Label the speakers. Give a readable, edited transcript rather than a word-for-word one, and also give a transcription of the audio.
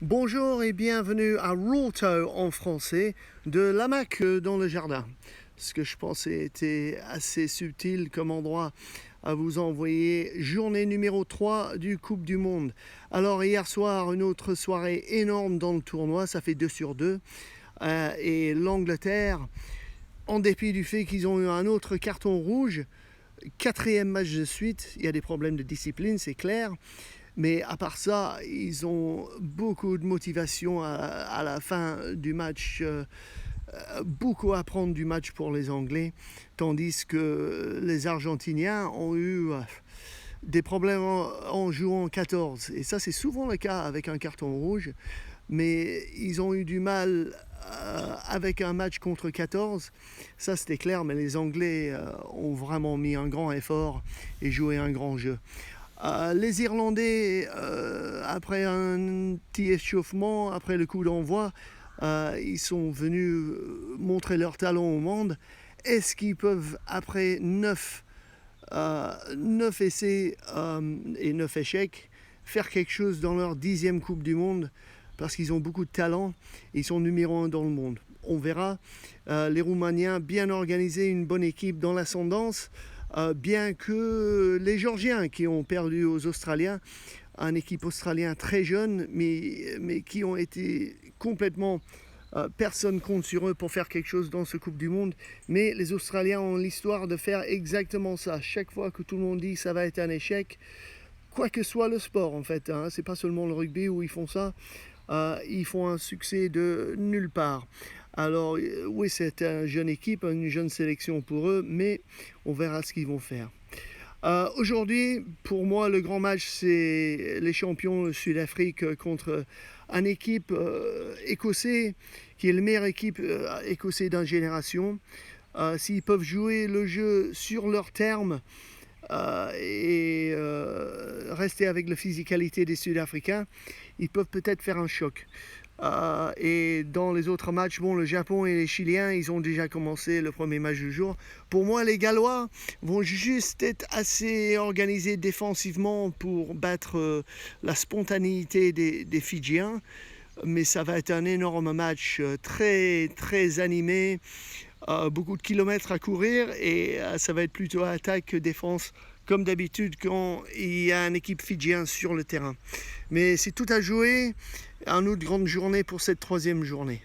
Speaker 1: Bonjour et bienvenue à Roto en français de l'hamac dans le jardin. Ce que je pensais était assez subtil comme endroit à vous envoyer journée numéro 3 du Coupe du Monde. Alors hier soir, une autre soirée énorme dans le tournoi, ça fait 2 sur 2. Et l'Angleterre, en dépit du fait qu'ils ont eu un autre carton rouge, 4e match de suite, il y a des problèmes de discipline, c'est clair. Mais à part ça, ils ont beaucoup de motivation à la fin du match, beaucoup à prendre du match pour les Anglais, tandis que les Argentiniens ont eu des problèmes en jouant 14. Et ça, c'est souvent le cas avec un carton rouge, mais ils ont eu du mal avec un match contre 14. Ça, c'était clair, mais les Anglais ont vraiment mis un grand effort et joué un grand jeu. Les Irlandais, après un petit échauffement, après le coup d'envoi, ils sont venus montrer leur talent au monde. Est-ce qu'ils peuvent, après 9 essais et 9 échecs, faire quelque chose dans leur 10e Coupe du Monde? Parce qu'ils ont beaucoup de talent, ils sont numéro 1 dans le monde. On verra. Les Roumaniens, bien organisés, une bonne équipe dans l'ascendance. Bien que les Géorgiens qui ont perdu aux Australiens, une équipe australienne très jeune, mais qui ont été complètement... personne compte sur eux pour faire quelque chose dans ce Coupe du Monde. Mais les Australiens ont l'histoire de faire exactement ça. Chaque fois que tout le monde dit que ça va être un échec, quoi que soit le sport en fait, hein, c'est pas seulement le rugby où ils font ça, ils font un succès de nulle part. Alors oui, c'est une jeune équipe, une jeune sélection pour eux, mais on verra ce qu'ils vont faire. Aujourd'hui, pour moi, le grand match, c'est les champions Sud-Afrique contre une équipe écossais, qui est la meilleure équipe écossais d'une génération. S'ils peuvent jouer le jeu sur leurs termes, et rester avec la physicalité des Sud-Africains, ils peuvent peut-être faire un choc. Et dans les autres matchs, bon, le Japon et les Chiliens, ils ont déjà commencé le premier match du jour. Pour moi, les Gallois vont juste être assez organisés défensivement pour battre la spontanéité des Fidjiens. Mais ça va être un énorme match, très, très animé. Beaucoup de kilomètres à courir et ça va être plutôt attaque que défense comme d'habitude quand il y a une équipe fidjienne sur le terrain. Mais c'est tout à jouer, une autre grande journée pour cette 3e journée.